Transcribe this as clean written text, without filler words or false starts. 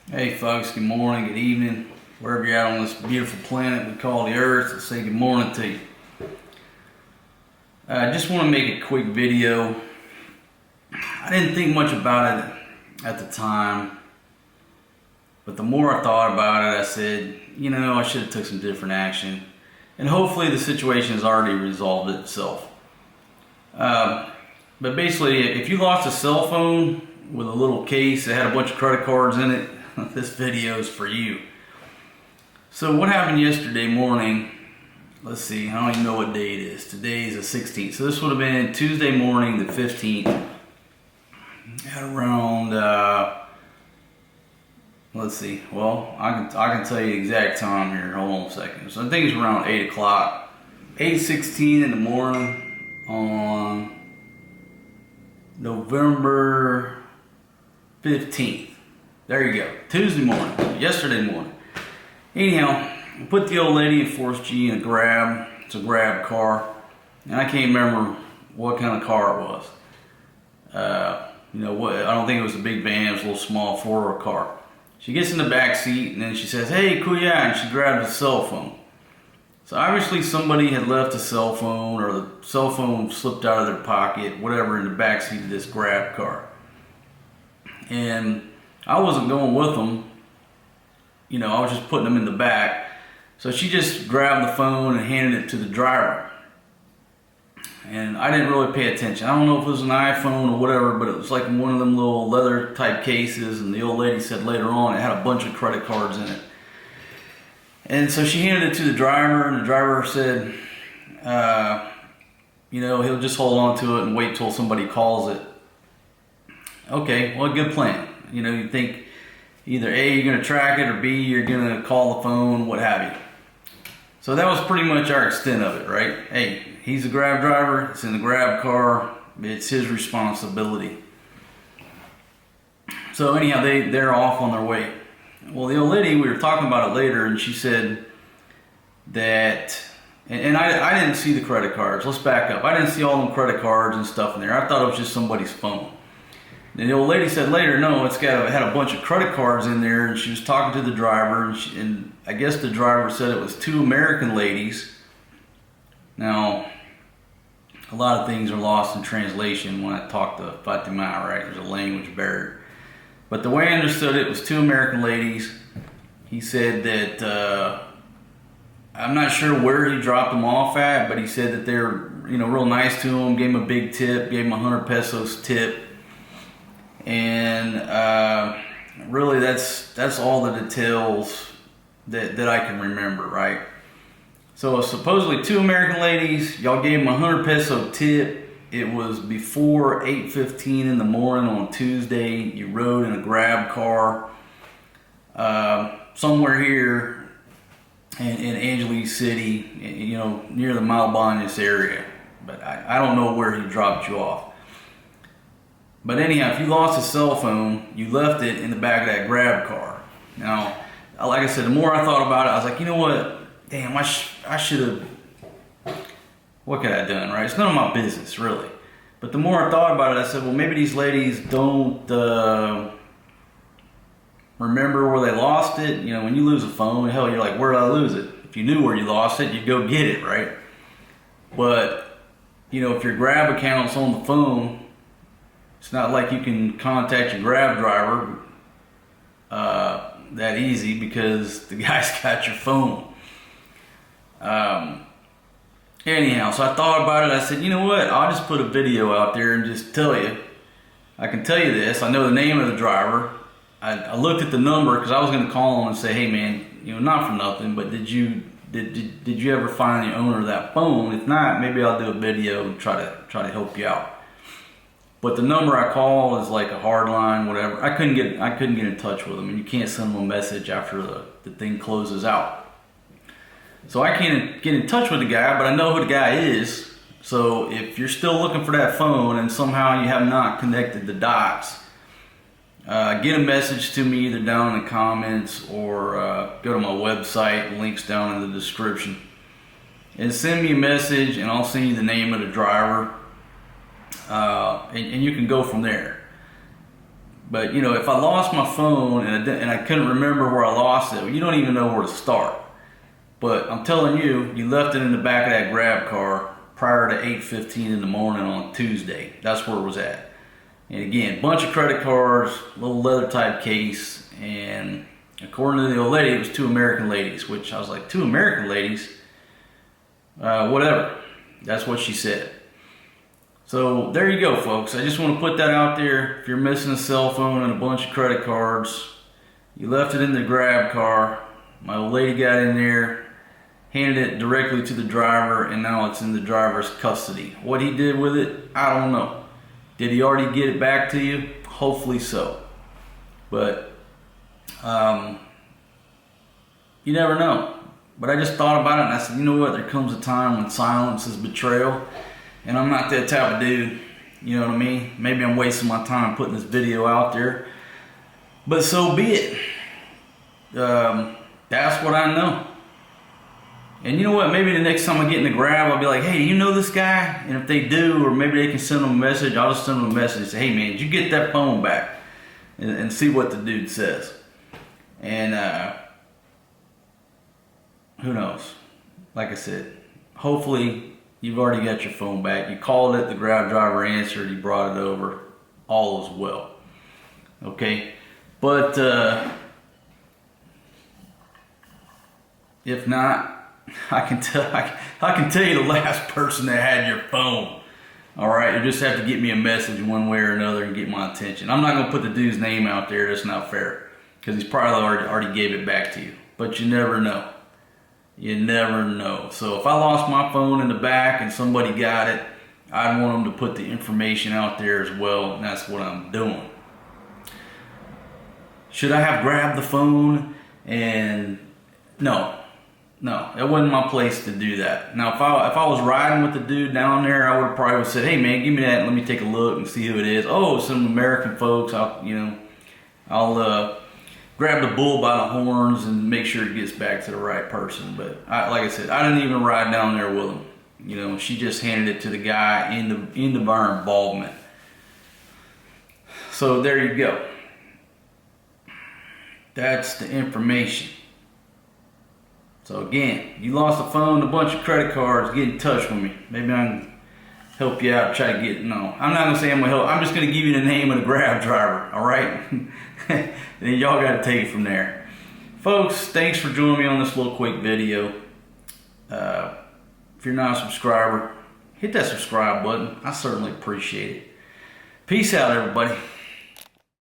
Hey folks, good morning, good evening, wherever you're at on this beautiful planet we call the Earth. I say good morning to you. I just want to make a quick video. I didn't think much about it at the time, but the more I thought about it, I said, I should have took some different action, and hopefully the situation has already resolved itself. But basically, if you lost a cell phone with a little case that had a bunch of credit cards in it, this video is for you. So what happened yesterday morning, let's see, I don't even know what day it is. Today is the 16th. So this would have been Tuesday morning, the 15th, at around, let's see, well, I can tell you the exact time here. Hold on a second. So I think it's around 8 o'clock, 8:16 in the morning on November 15th. There you go. Tuesday morning, yesterday morning. Anyhow, I put the old lady in 4th G in a grab. It's a grab car. And I can't remember what kind of car it was. I don't think it was a big van. It was a little small 4-door car. She gets in the back seat and then she says, "Hey, kuya," and she grabs a cell phone. So obviously somebody had left a cell phone, or the cell phone slipped out of their pocket, whatever, in the back seat of this grab car. And I wasn't going with them. I was just putting them in the back. So she just grabbed the phone and handed it to the driver. And I didn't really pay attention. I don't know if it was an iPhone or whatever, but it was like one of them little leather type cases. And the old lady said later on it had a bunch of credit cards in it. And so she handed it to the driver, and the driver said, he'll just hold on to it and wait till somebody calls it. Okay, well, good plan. You think either A, you're going to track it, or B, you're going to call the phone, what have you. So that was pretty much our extent of it, right? Hey, he's a grab driver, it's in the grab car, it's his responsibility. So anyhow, they're off on their way. Well, the old lady, we were talking about it later, and she said that, and I didn't see the credit cards. Let's back up. I didn't see all them credit cards and stuff in there. I thought it was just somebody's phone. And the old lady said later, no, it had a bunch of credit cards in there, and she was talking to the driver, and I guess the driver said it was 2 American ladies. Now, a lot of things are lost in translation when I talk to Fatima, right? There's a language barrier. But the way I understood it was 2 American ladies. He said that, I'm not sure where he dropped them off at, but he said that they're, real nice to him, gave him a big tip, gave him 100 pesos tip. And really that's all the details that I can remember, right? So supposedly 2 American ladies, y'all gave them 100 peso tip. It was before 8:15 in the morning on Tuesday. You rode in a grab car somewhere here in Angeles City, near the Malabanias area. But I don't know where he dropped you off. But anyhow, if you lost a cell phone, you left it in the back of that grab car. Now, like I said, the more I thought about it, I was like, you know what? Damn, I should have, what could I have done, right? It's none of my business, really. But the more I thought about it, I said, well, maybe these ladies don't remember where they lost it. When you lose a phone, hell, you're like, where did I lose it? If you knew where you lost it, you'd go get it, right? But, if your grab account's on the phone, it's not like you can contact your grab driver that easy, because the guy's got your phone. Anyhow, so I thought about it. I said, you know what? I'll just put a video out there and just tell you. I can tell you this. I know the name of the driver. I looked at the number because I was going to call him and say, hey man, not for nothing, but did you ever find the owner of that phone? If not, maybe I'll do a video and try to help you out. But the number I call is like a hard line, whatever. I couldn't get in touch with them, and you can't send them a message after the thing closes out. So I can't get in touch with the guy, but I know who the guy is. So if you're still looking for that phone and somehow you have not connected the dots, get a message to me either down in the comments or go to my website. Links down in the description. And send me a message, and I'll send you the name of the driver. And you can go from there. But you know, if I lost my phone and I couldn't remember where I lost it, you don't even know where to start. But I'm telling you, you left it in the back of that grab car prior to 8:15 in the morning on Tuesday. That's where it was at. And again, bunch of credit cards, little leather type case, and according to the old lady, it was 2 American ladies, which I was like, 2 American ladies? Whatever. That's what she said. So there you go, folks. I just want to put that out there. If you're missing a cell phone and a bunch of credit cards, you left it in the grab car. My old lady got in there, handed it directly to the driver, and now it's in the driver's custody. What he did with it, I don't know. Did he already get it back to you? Hopefully so. But you never know. But I just thought about it and I said, you know what? There comes a time when silence is betrayal. And I'm not that type of dude. You know what I mean? Maybe I'm wasting my time putting this video out there. But so be it. That's what I know. And you know what? Maybe the next time I get in the grab, I'll be like, hey, do you know this guy? And if they do, or maybe they can send them a message, I'll just send them a message and say, hey man, did you get that phone back? And see what the dude says. And who knows? Like I said, hopefully you've already got your phone back. You called it, the grab driver answered, he brought it over. All is well. Okay? But if not, I can tell you the last person that had your phone. All right, you just have to get me a message one way or another and get my attention. I'm not gonna put the dude's name out there. That's not fair, because he's probably already gave it back to you. But you never know. You never know. So if I lost my phone in the back and somebody got it, I'd want them to put the information out there as well, and that's what I'm doing. Should I have grabbed the phone? And no, that wasn't my place to do that. Now, if I was riding with the dude down there, I would have probably said, hey man, give me that and let me take a look and see who it is. Oh, some American folks, I'll grab the bull by the horns and make sure it gets back to the right person. But like I said, I didn't even ride down there with him. You know, she just handed it to the guy in our involvement. So there you go. That's the information. So again, you lost a phone, a bunch of credit cards, get in touch with me. Maybe I can help you out, try to get, no. I'm not gonna say I'm gonna help, I'm just gonna give you the name of the grab driver, all right? Then y'all gotta take it from there. Folks, thanks for joining me on this little quick video. If you're not a subscriber, hit that subscribe button. I certainly appreciate it. Peace out, everybody.